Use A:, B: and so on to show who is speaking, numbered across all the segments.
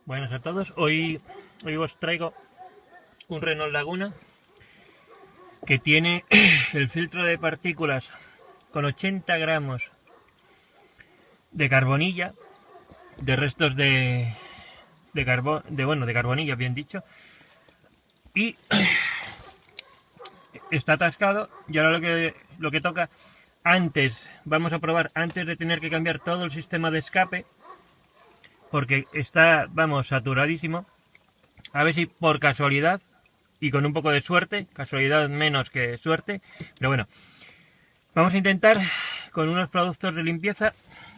A: Buenas a todos. Hoy os traigo un Renault Laguna que tiene el filtro de partículas con 80 gramos de carbonilla, de restos de carbonilla, bien dicho, y está atascado. Y ahora lo que toca, vamos a probar antes de tener que cambiar todo el sistema de escape, porque está, vamos, saturadísimo. A ver si por casualidad y con un poco de suerte, casualidad menos que suerte, pero bueno, vamos a intentar con unos productos de limpieza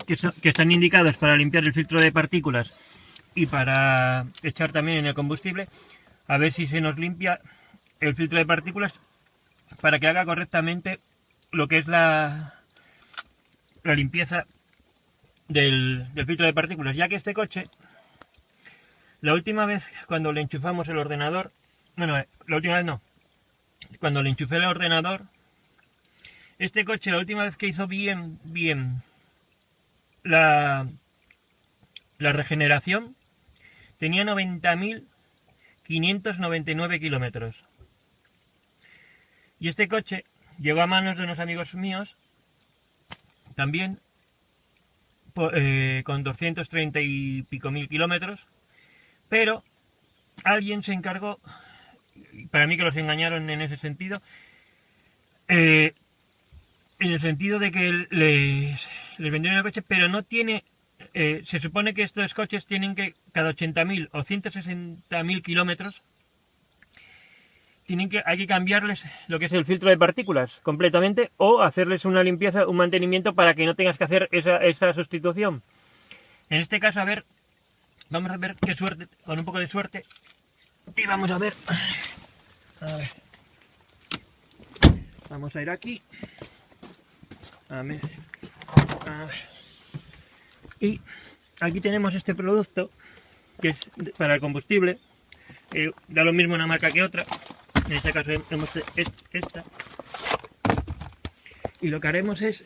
A: que están indicados para limpiar el filtro de partículas y para echar también en el combustible, a ver si se nos limpia el filtro de partículas para que haga correctamente lo que es la limpieza del filtro de partículas, ya que este coche, la última vez cuando le enchufamos el ordenador, bueno, la última vez no, cuando le enchufé el ordenador, este coche la última vez que hizo bien la regeneración, tenía 90.599 kilómetros. Y este coche llegó a manos de unos amigos míos, también con 230 y pico mil kilómetros, pero alguien se encargó, para mí que los engañaron en ese sentido, en el sentido de que les vendieron el coche, pero no tiene, se supone que estos coches tienen que, cada 80.000 o 160.000 kilómetros, hay que cambiarles lo que es el filtro de partículas completamente, o hacerles una limpieza, un mantenimiento para que no tengas que hacer esa sustitución. En este caso, vamos a ver qué suerte, con un poco de suerte, y vamos a ver. Vamos a ir aquí. Y aquí tenemos este producto que es para el combustible. Da lo mismo una marca que otra. En este caso hemos esta. Y lo que haremos es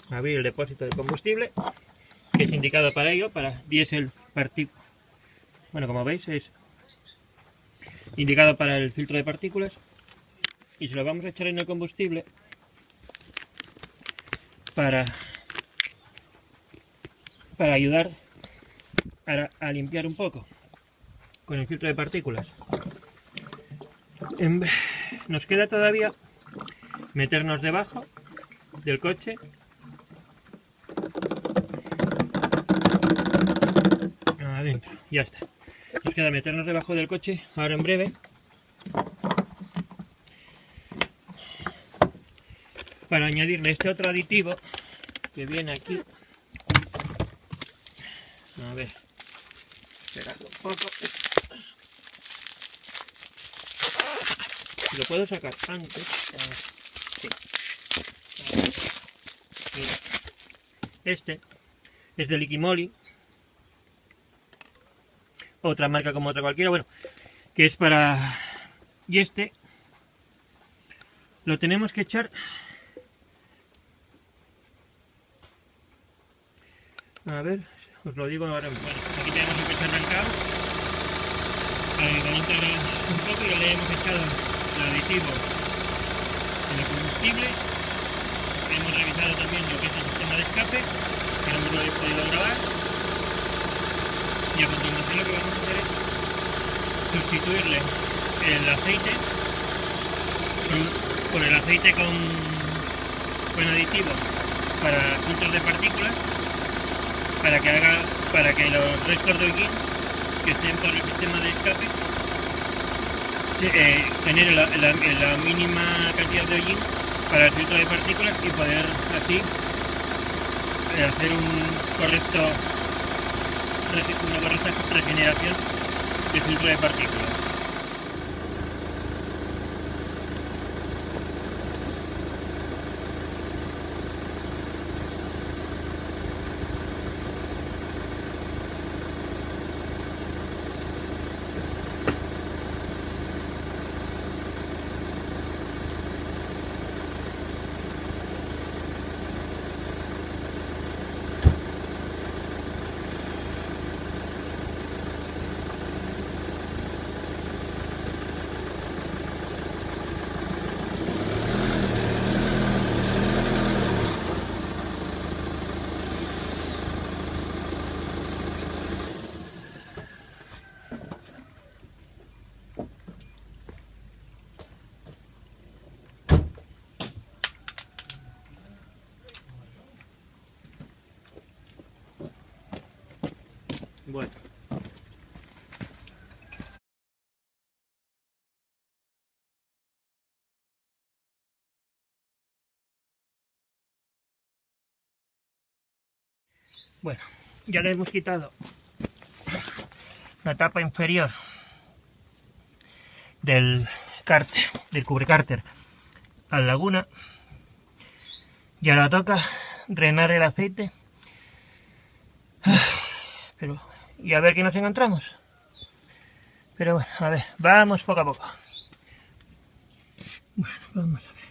A: abrir el depósito de combustible, que es indicado para ello, para diésel partículas. Bueno, como veis, es indicado para el filtro de partículas. Y se lo vamos a echar en el combustible para ayudar a limpiar un poco con el filtro de partículas. Nos queda todavía meternos debajo del coche, adentro, ya está. Nos queda meternos debajo del coche ahora en breve, para añadirle este otro aditivo que viene aquí. A ver, esperad un poco. Lo puedo sacar antes. Sí. Mira. Este es de Liquimoli, otra marca como otra cualquiera, bueno, que es para... Y este lo tenemos que echar... A ver, os lo digo ahora. Bueno, aquí tenemos el coche arrancado. Calienta un poco y le hemos echado el aditivo en el combustible. Hemos revisado también lo que es el sistema de escape, que no me lo he podido grabar. Y a continuación lo que vamos a hacer es sustituirle el aceite por el aceite con aditivo para filtros de partículas, para que los restos de hollín que estén por el sistema de escape tener la mínima cantidad de hollín para el filtro de partículas y poder así hacer una correcta regeneración del filtro de partículas. Bueno. Bueno, ya le hemos quitado la tapa inferior del cárter, del cubrecárter a la laguna. Y ahora toca drenar el aceite. Pero, y a ver qué nos encontramos. Pero bueno, a ver, vamos poco a poco. Bueno, vamos a ver.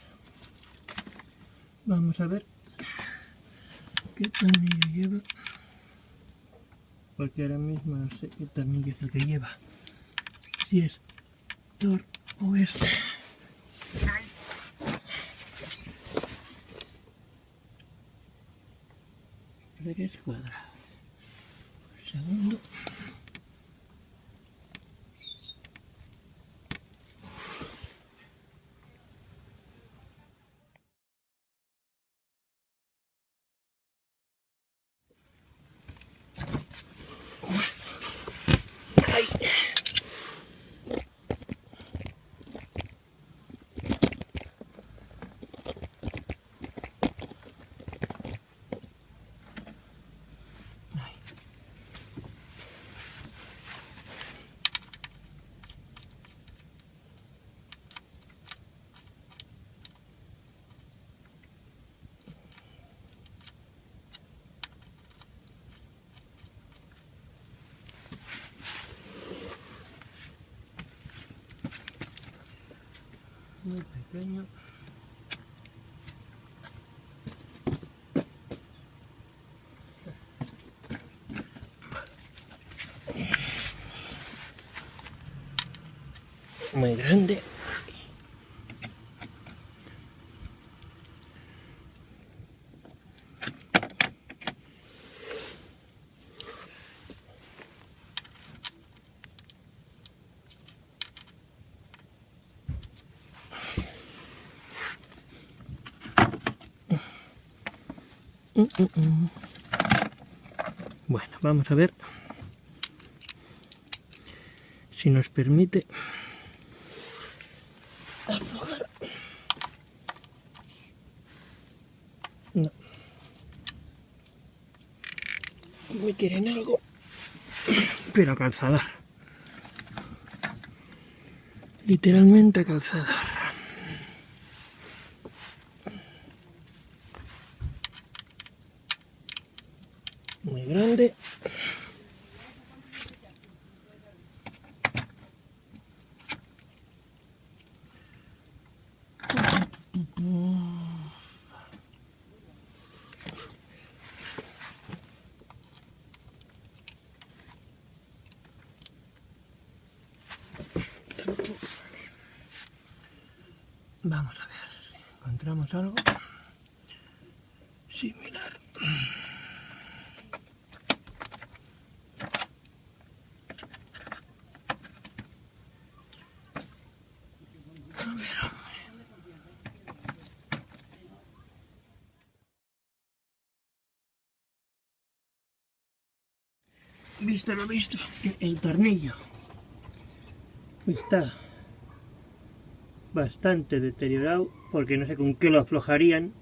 A: Vamos a ver qué tornillo lleva. Porque ahora mismo no sé qué tornillo es el que lleva. Si es Tor o este. Parece que es cuadrado. Un segundo. Ay. Muy pequeño. Muy grande. Bueno, vamos a ver si nos permite aflojar. No. Me quieren algo, pero a calzador. Literalmente a calzador. Muy grande. Vamos a ver si encontramos algo similar. A ver. Visto lo visto, el tornillo está bastante deteriorado porque no sé con qué lo aflojarían.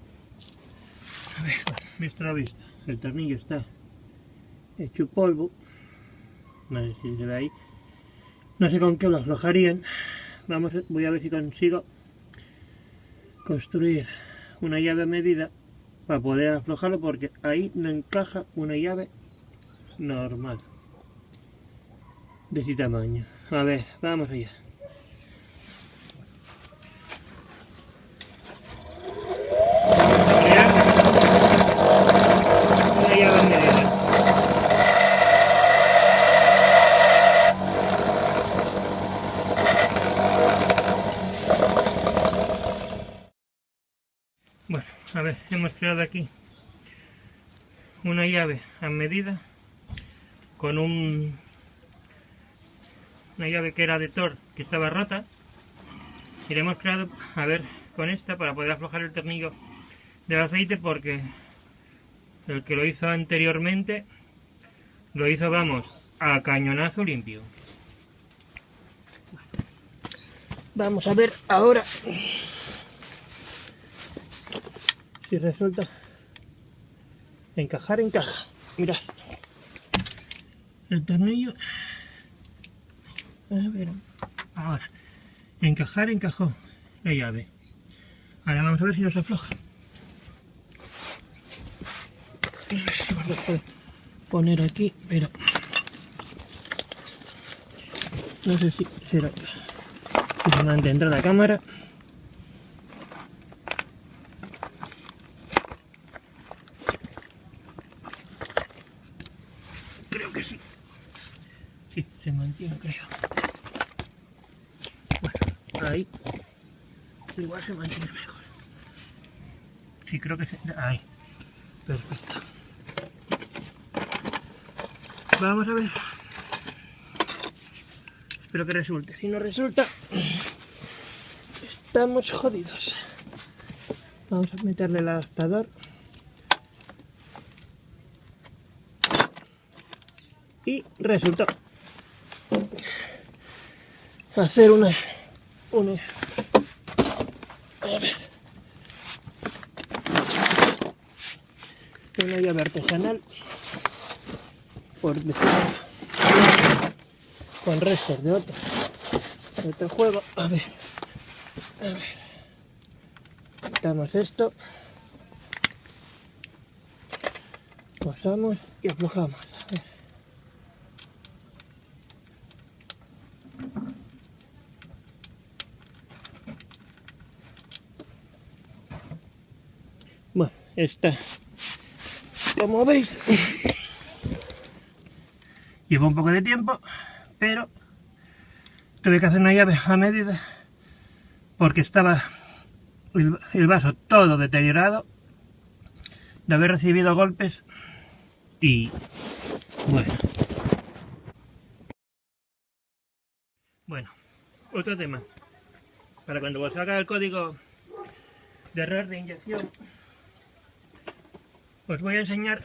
A: A ver, visto lo visto, el tornillo está hecho polvo. No sé si se ve ahí. No sé con qué lo aflojarían. Voy a ver si consigo construir una llave a medida para poder aflojarlo, porque ahí no encaja una llave normal de ese tamaño. A ver, vamos allá. Una llave a medida. Bueno, a ver, hemos creado aquí una llave a medida con una llave que era de Tor, que estaba rota, y le hemos creado, a ver, con esta para poder aflojar el tornillo del aceite, porque el que lo hizo anteriormente lo hizo, vamos, a cañonazo limpio. Vamos a ver ahora si resulta encajar, encaja. Mirad, el tornillo, a ver, ahora, encajar, encajó la llave. Ahora vamos a ver si nos afloja. Lo puedo poner aquí, pero no sé si será si se mantendrá la cámara. Creo que sí. Sí, se mantiene, creo. Bueno, ahí igual se mantiene mejor. Sí, creo que se... Ahí. Perfecto. Vamos a ver. Espero que resulte. Si no resulta, estamos jodidos. Vamos a meterle el adaptador. Y resultó. Hacer una a ver, una llave artesanal, por decirlo, con restos de otro juego. A ver, quitamos esto, posamos y aflojamos. A ver. Bueno, está, como veis, lleva un poco de tiempo, pero tuve que hacer una llave a medida porque estaba el vaso todo deteriorado de haber recibido golpes. Y bueno, otro tema, para cuando os haga el código de error de inyección, os voy a enseñar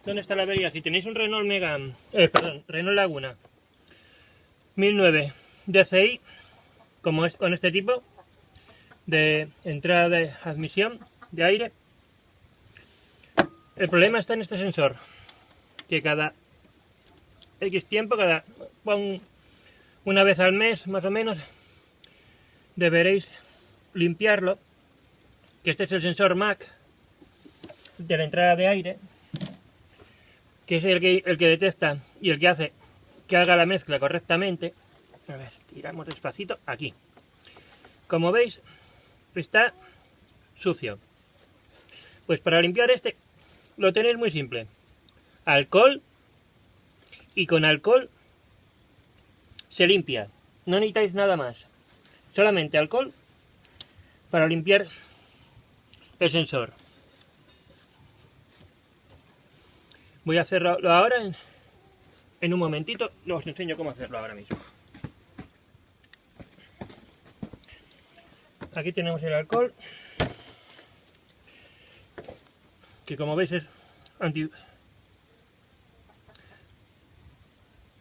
A: dónde está la avería. Si tenéis un Renault Megane, Renault Laguna 1009 DCI, como es con este tipo de entrada de admisión de aire, el problema está en este sensor, que cada X tiempo, una vez al mes más o menos, deberéis limpiarlo, que este es el sensor MAC de la entrada de aire, que es el que detecta y el que hace que haga la mezcla correctamente. A ver, tiramos despacito aquí. Como veis, está sucio. Pues para limpiar este lo tenéis muy simple. Alcohol, y con alcohol se limpia. No necesitáis nada más. Solamente alcohol para limpiar el sensor. Voy a hacerlo ahora en un momentito. Os enseño cómo hacerlo ahora mismo. Aquí tenemos el alcohol, que como veis es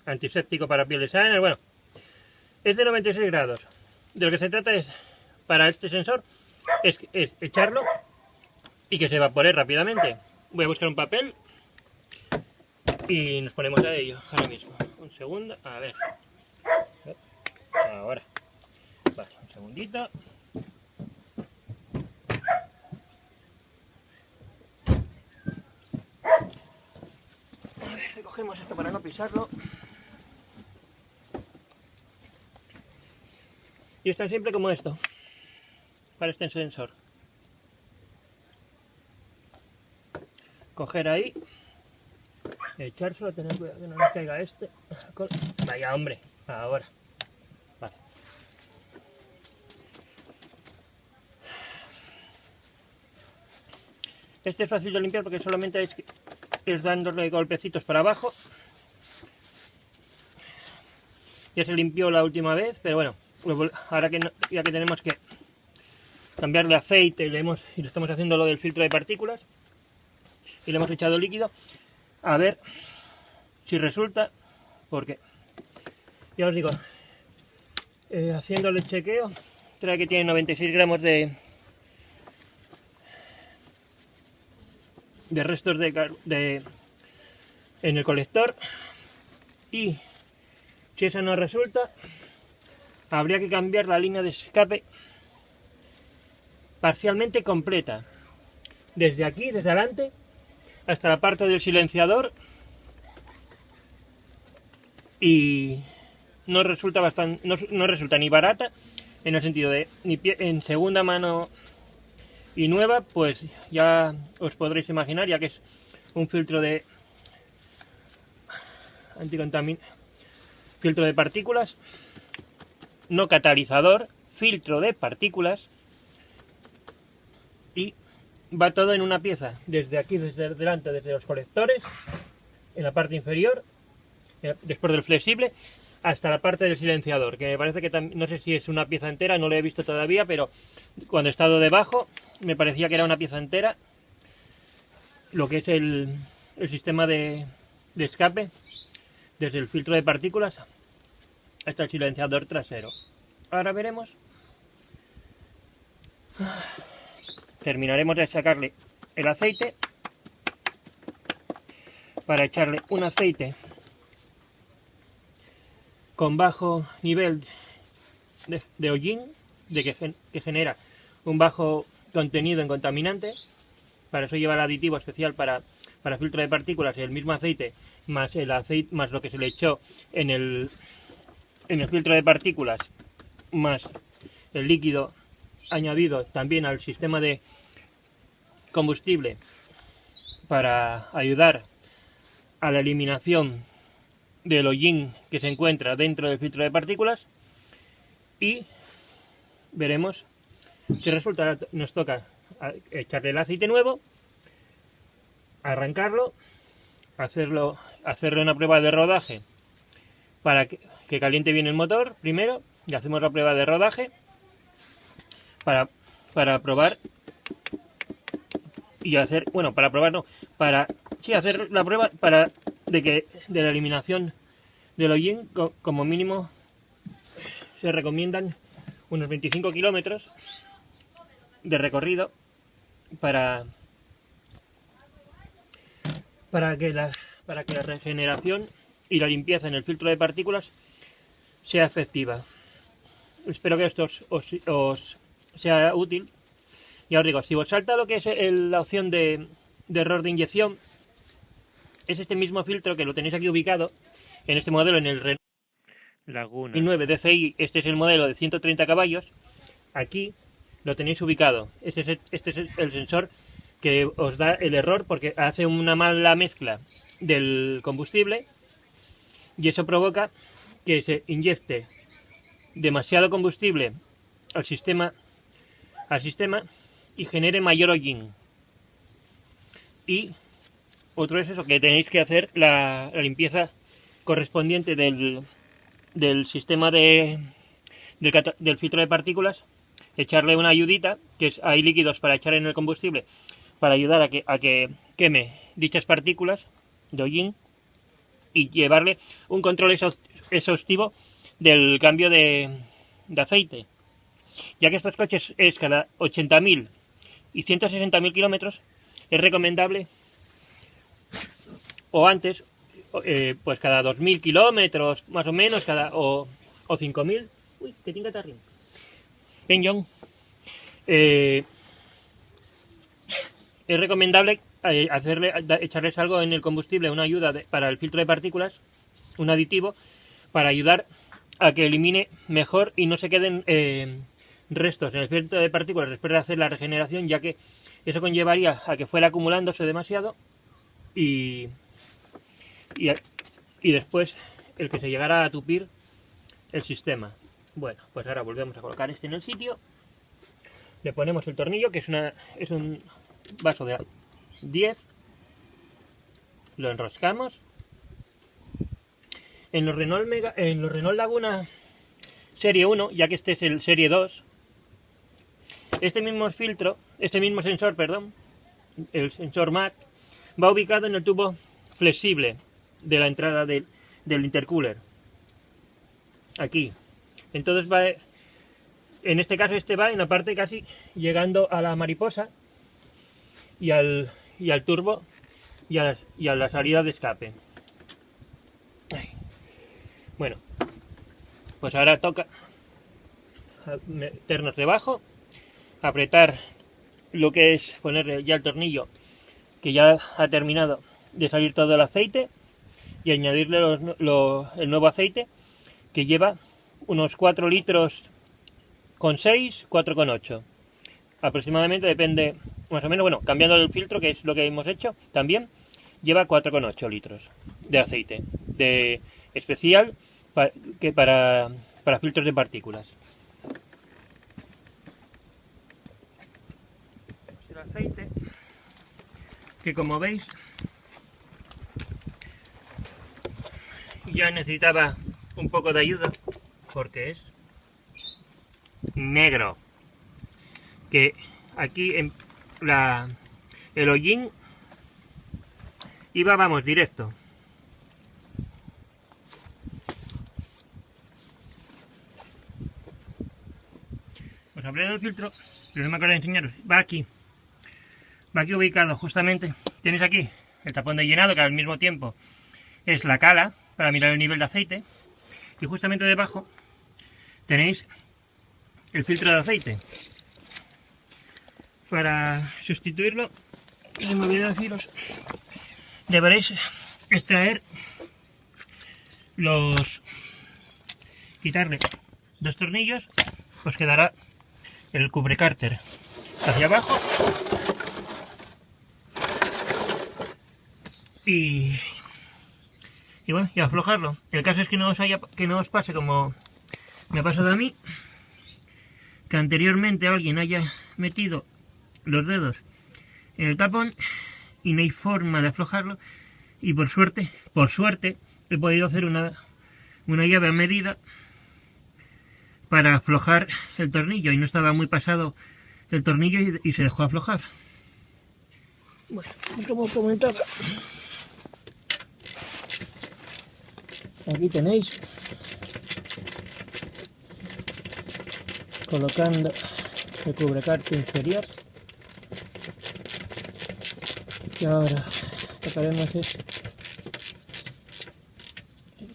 A: antiséptico para pieles sanas. Bueno, es de 96 grados. De lo que se trata es, para este sensor, es echarlo y que se evapore rápidamente. Voy a buscar un papel y nos ponemos a ello ahora mismo. Un segundo, a ver. Ahora. Vale, un segundito. A ver, recogemos esto para no pisarlo. Y es tan simple como esto, para este sensor. Coger ahí, echárselo, tener cuidado que no nos caiga este. Vaya hombre, ahora. Vale. Este es fácil de limpiar porque solamente es dándole golpecitos para abajo. Ya se limpió la última vez, pero bueno, ahora que ya que tenemos que cambiarle aceite y le estamos haciendo lo del filtro de partículas y le hemos echado líquido, A ver si resulta, porque ya os digo, haciéndole el chequeo, trae que tiene 96 gramos de restos en el colector, y si eso no resulta, habría que cambiar la línea de escape parcialmente completa, desde aquí, desde adelante, hasta la parte del silenciador, y no resulta no resulta ni barata, en el sentido de en segunda mano y nueva, pues ya os podréis imaginar, ya que es un filtro de filtro de partículas, no catalizador, filtro de partículas, y va todo en una pieza, desde aquí, desde delante, desde los colectores, en la parte inferior, después del flexible, hasta la parte del silenciador, que me parece que no sé si es una pieza entera, no lo he visto todavía, pero cuando he estado debajo me parecía que era una pieza entera, lo que es el sistema de escape, desde el filtro de partículas hasta el silenciador trasero. Ahora veremos. Terminaremos de sacarle el aceite para echarle un aceite con bajo nivel de hollín, que genera un bajo contenido en contaminantes. Para eso lleva el aditivo especial para filtro de partículas, el mismo aceite más el aceite más lo que se le echó en el filtro de partículas, más el líquido añadido también al sistema de combustible para ayudar a la eliminación del hollín que se encuentra dentro del filtro de partículas. Y veremos si resulta. Nos toca echarle el aceite nuevo, arrancarlo, hacerle una prueba de rodaje para que caliente bien el motor primero, y hacemos la prueba de rodaje para probar y hacer, bueno, para probar no, para sí hacer la prueba de la eliminación del hollín. Como mínimo se recomiendan unos 25 kilómetros de recorrido para que la regeneración y la limpieza en el filtro de partículas sea efectiva. Espero que esto os sea útil. Ya os digo, si os salta lo que es la opción de error de inyección, es este mismo filtro que lo tenéis aquí ubicado en este modelo, en el Renault
B: Laguna
A: 9 DCI. Este es el modelo de 130 caballos. Aquí lo tenéis ubicado. Este es el sensor que os da el error porque hace una mala mezcla del combustible, y eso provoca que se inyecte demasiado combustible al sistema y genere mayor hollín. Y otro es eso, que tenéis que hacer la limpieza correspondiente del sistema del filtro de partículas, echarle una ayudita, hay líquidos para echar en el combustible para ayudar a que queme dichas partículas de hollín, y llevarle un control exhaustivo del cambio de aceite, ya que estos coches es cada 80.000 y 160.000 kilómetros. Es recomendable, o antes, pues cada 2.000 kilómetros más o menos, o 5.000. Uy, que tenga tarrín. Peñón. Es recomendable echarles algo en el combustible, una ayuda para el filtro de partículas, un aditivo, para ayudar a que elimine mejor y no se queden restos en el filtro de partículas después de hacer la regeneración, ya que eso conllevaría a que fuera acumulándose demasiado y después el que se llegara a tupir el sistema. Bueno, pues ahora volvemos a colocar este en el sitio, le ponemos el tornillo, que es un vaso de 10, lo enroscamos. En los Renault Laguna serie 1, ya que este es el serie 2, este mismo sensor, el sensor MAC, va ubicado en el tubo flexible de la entrada del intercooler. Aquí. Entonces va, en este caso este va en la parte casi llegando a la mariposa y al turbo y a la salida de escape. Bueno, pues ahora toca meternos debajo, apretar lo que es ponerle ya el tornillo que ya ha terminado de salir todo el aceite y añadirle el nuevo aceite que lleva unos 4 litros con 6, 4,8 aproximadamente, depende más o menos, bueno, cambiando el filtro, que es lo que hemos hecho, también lleva 4,8 litros de aceite de especial para filtros de partículas. El aceite, que como veis ya necesitaba un poco de ayuda porque es negro, que aquí en el hollín iba, vamos, directo. Pues abriendo el filtro, pero no me acuerdo de enseñaros, va aquí ubicado justamente, tenéis aquí el tapón de llenado, que al mismo tiempo es la cala para mirar el nivel de aceite, y justamente debajo tenéis el filtro de aceite. Para sustituirlo, se me olvidó deciros, deberéis extraer quitarle 2 tornillos, os quedará el cubrecárter hacia abajo y bueno, y aflojarlo. El caso es que no os pase como me ha pasado a mí, que anteriormente alguien haya metido los dedos en el tapón y no hay forma de aflojarlo, y por suerte he podido hacer una llave a medida para aflojar el tornillo, y no estaba muy pasado el tornillo y se dejó aflojar. Bueno, como comentaba, aquí tenéis colocando el cubrecárter inferior, y ahora tocaremos el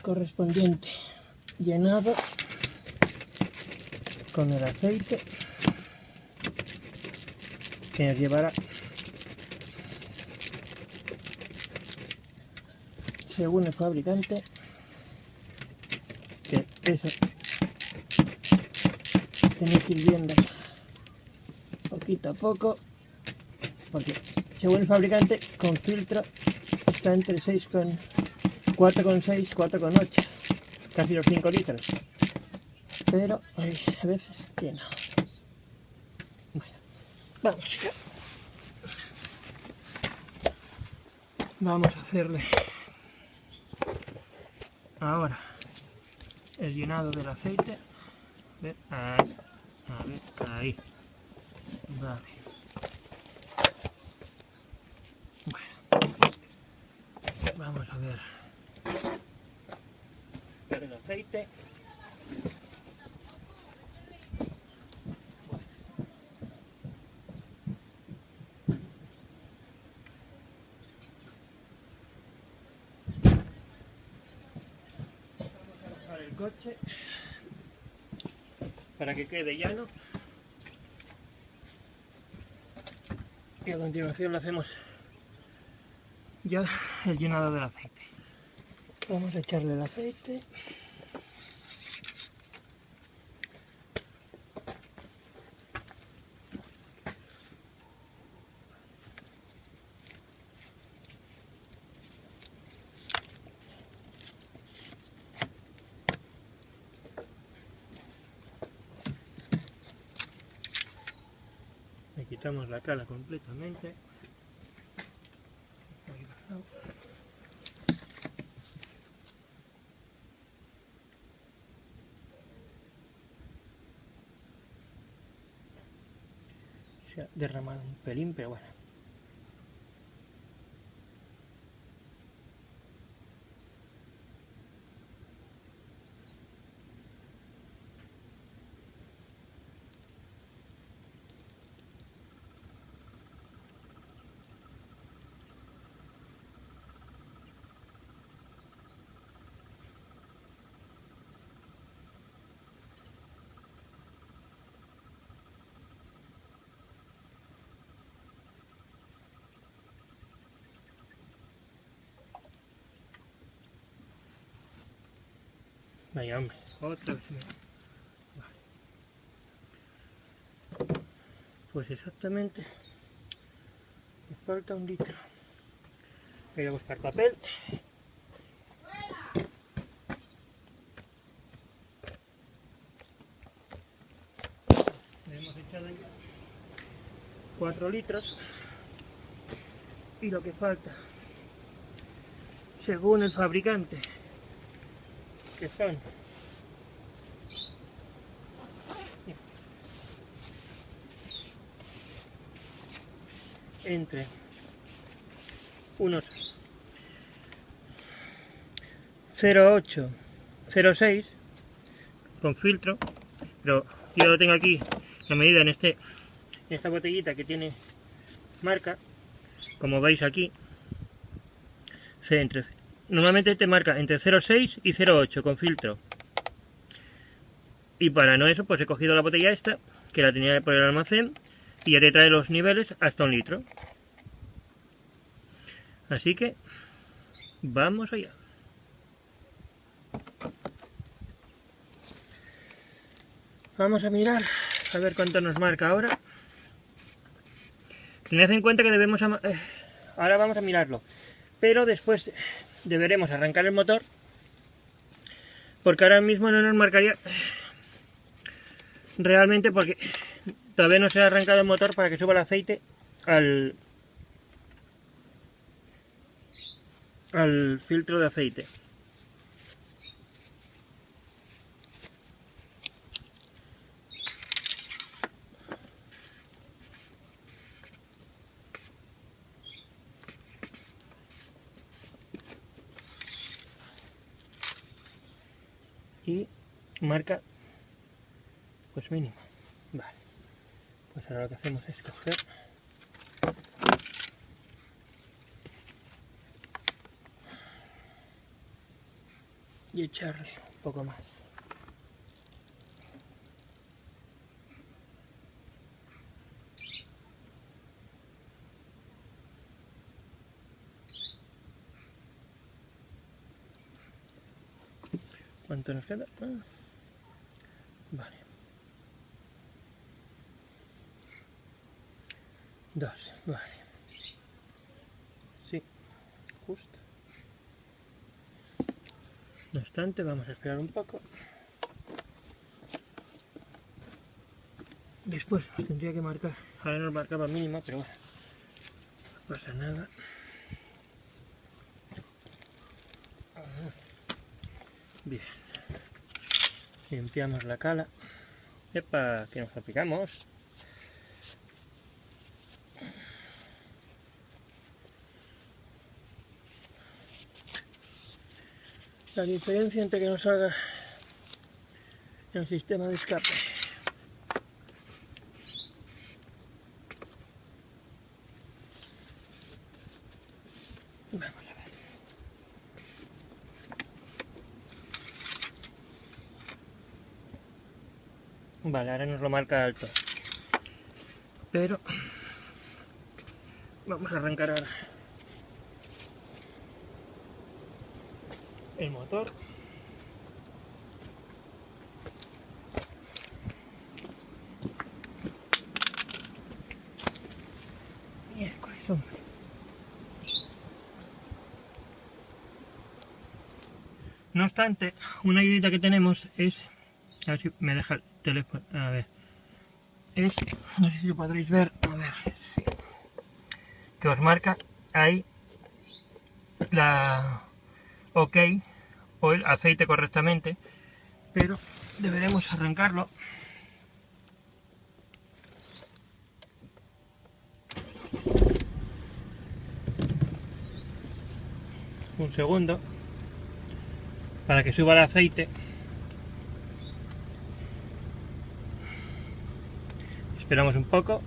A: correspondiente llenado con el aceite, que nos llevará, según el fabricante, que eso tenéis que ir viendo poquito a poco, porque según el fabricante con filtro está entre 4,6, 4,8, casi los 5 litros, pero hay a veces que no. Bueno, vamos allá. Vamos a hacerle ahora el llenado del aceite. Ahí. Vale. Bueno, vamos a ver el aceite. El coche para que quede llano, y a continuación le hacemos ya el llenado del aceite. Vamos a echarle el aceite. Le quitamos la cala completamente. Se ha derramado un pelín, pero bueno. Vaya hombre, otra vez me... Vale. Pues exactamente me falta 1 litro. Voy a buscar papel. Le hemos echado ya 4 litros y lo que falta, según el fabricante, que son entre unos 0,8, 0,6 con filtro, pero yo lo tengo aquí la medida en esta botellita que tiene marca, como veis aquí. Normalmente te marca entre 0,6 y 0,8 con filtro, y para no eso pues he cogido la botella esta que la tenía por el almacén y ya te trae los niveles hasta 1 litro. Así que vamos allá. Vamos a mirar a ver cuánto nos marca ahora. Tened en cuenta que debemos ahora vamos a mirarlo, pero después deberemos arrancar el motor, porque ahora mismo no nos marcaría realmente, porque todavía no se ha arrancado el motor para que suba el aceite al filtro de aceite. Y marca pues mínimo. Vale, pues ahora lo que hacemos es coger y echarle un poco más. ¿Cuánto nos queda? Vale. 2, vale. Sí, justo. No obstante, vamos a esperar un poco. Después nos tendría que marcar. Ahora nos marcaba mínima, pero bueno, no pasa nada. Bien. Limpiamos la cala. Epa, que nos aplicamos. La diferencia entre que nos salga el sistema de escape. Vamos a ver. Vale, ahora nos lo marca alto. Pero vamos a arrancar ahora el motor. Miércoles, hombre. No obstante, una ayudita que tenemos es, a ver si me deja el teléfono, a ver, es, no sé si lo podréis ver, a ver, sí, que os marca ahí la OK o el aceite correctamente, pero deberemos arrancarlo. Un segundo para que suba el aceite. Esperamos un poco.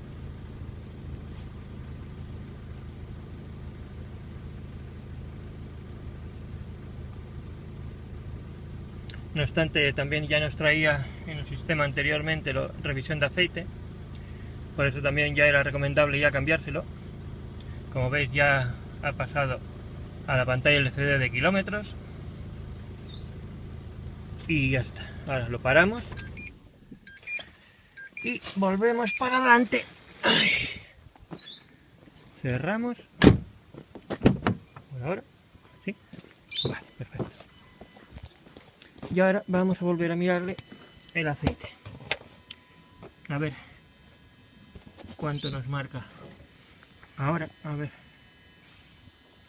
A: No obstante, también ya nos traía en el sistema anteriormente la revisión de aceite, por eso también ya era recomendable ya cambiárselo. Como veis, ya ha pasado a la pantalla LCD de kilómetros y ya está. Ahora lo paramos y volvemos para adelante. Ay. Cerramos. Por ahora, sí. Vale, perfecto. Y ahora vamos a volver a mirarle el aceite. A ver cuánto nos marca. Ahora, a ver.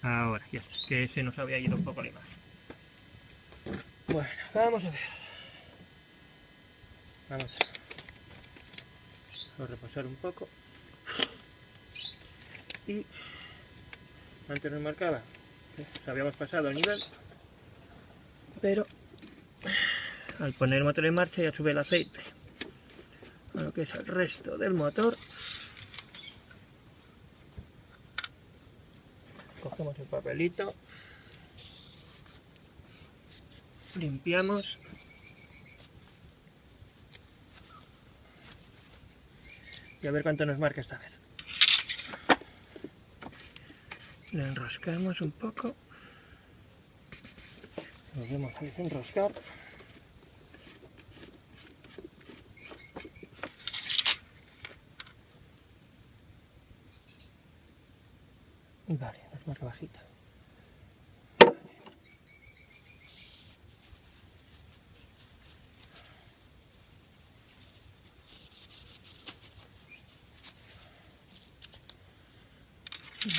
A: Ahora, ya está, que se nos había ido un poco la imagen. Bueno, vamos a ver. Vamos a repasar un poco. Y antes nos marcaba, habíamos pasado el nivel, pero al poner el motor en marcha ya sube el aceite a lo que es el resto del motor. Cogemos el papelito, limpiamos y a ver cuánto nos marca esta vez. Le enroscamos un poco, volvemos a desenroscar. Vale, nos marca bajita.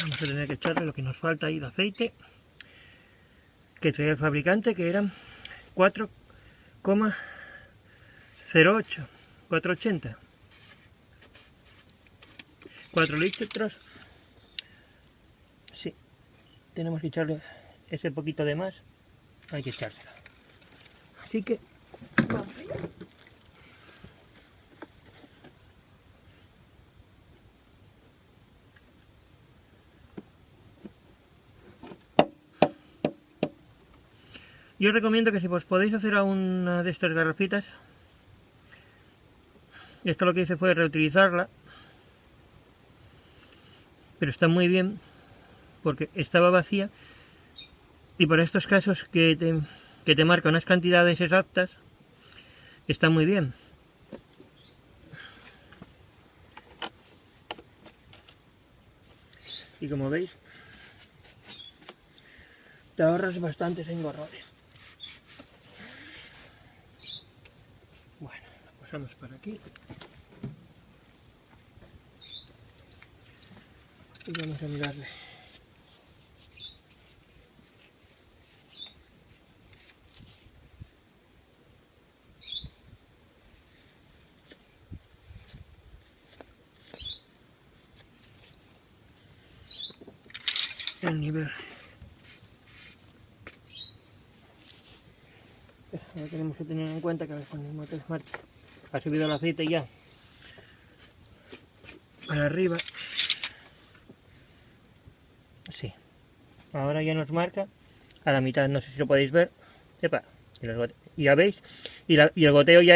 A: Vamos a tener que echarle lo que nos falta ahí de aceite que traía el fabricante, que eran 4,08, 480, 4 litros. Sí, tenemos que echarle ese poquito de más, hay que echárselo. Así que vamos allá. Yo os recomiendo que si os podéis hacer a una de estas garrafitas, esto lo que hice fue reutilizarla, pero está muy bien porque estaba vacía y para estos casos que te marca unas cantidades exactas, está muy bien. Y como veis, te ahorras bastantes engorrones. Bueno, lo pasamos por aquí. Y vamos a mirarle. El nivel. Ahora tenemos que tener en cuenta que con el motor Smart ha subido el aceite ya para arriba. Sí, ahora ya nos marca a la mitad, no sé si lo podéis ver. Epa, y ya veis, y el goteo ya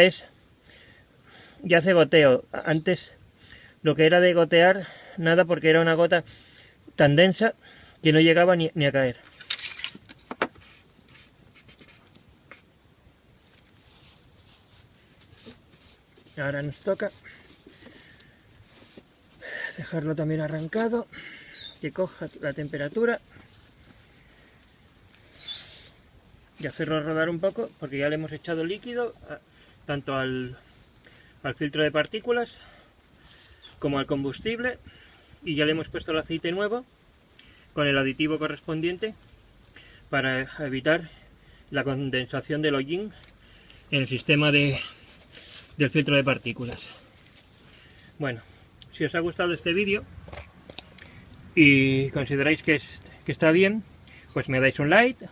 A: hace goteo. Antes lo que era de gotear, nada, porque era una gota tan densa que no llegaba ni a caer. Ahora nos toca dejarlo también arrancado, que coja la temperatura y hacerlo rodar un poco, porque ya le hemos echado líquido tanto al filtro de partículas como al combustible, y ya le hemos puesto el aceite nuevo con el aditivo correspondiente para evitar la condensación del hollín en el sistema del filtro de partículas. Bueno, si os ha gustado este vídeo y consideráis que está bien, pues me dais un like,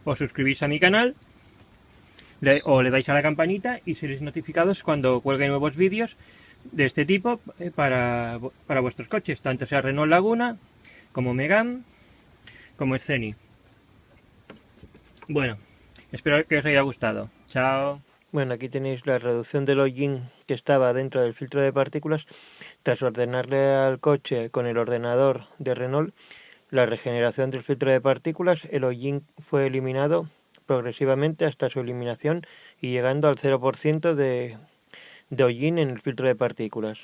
A: os suscribís a mi canal o le dais a la campanita y seréis notificados cuando cuelgue nuevos vídeos de este tipo para vuestros coches, tanto sea Renault Laguna como Megane como Scenic. Bueno, espero que os haya gustado. Chao. Bueno, aquí tenéis la reducción del hollín que estaba dentro del filtro de partículas. Tras ordenarle al coche con el ordenador de Renault la regeneración del filtro de partículas, el hollín fue eliminado progresivamente hasta su eliminación
B: y llegando al 0% de hollín en el filtro de partículas.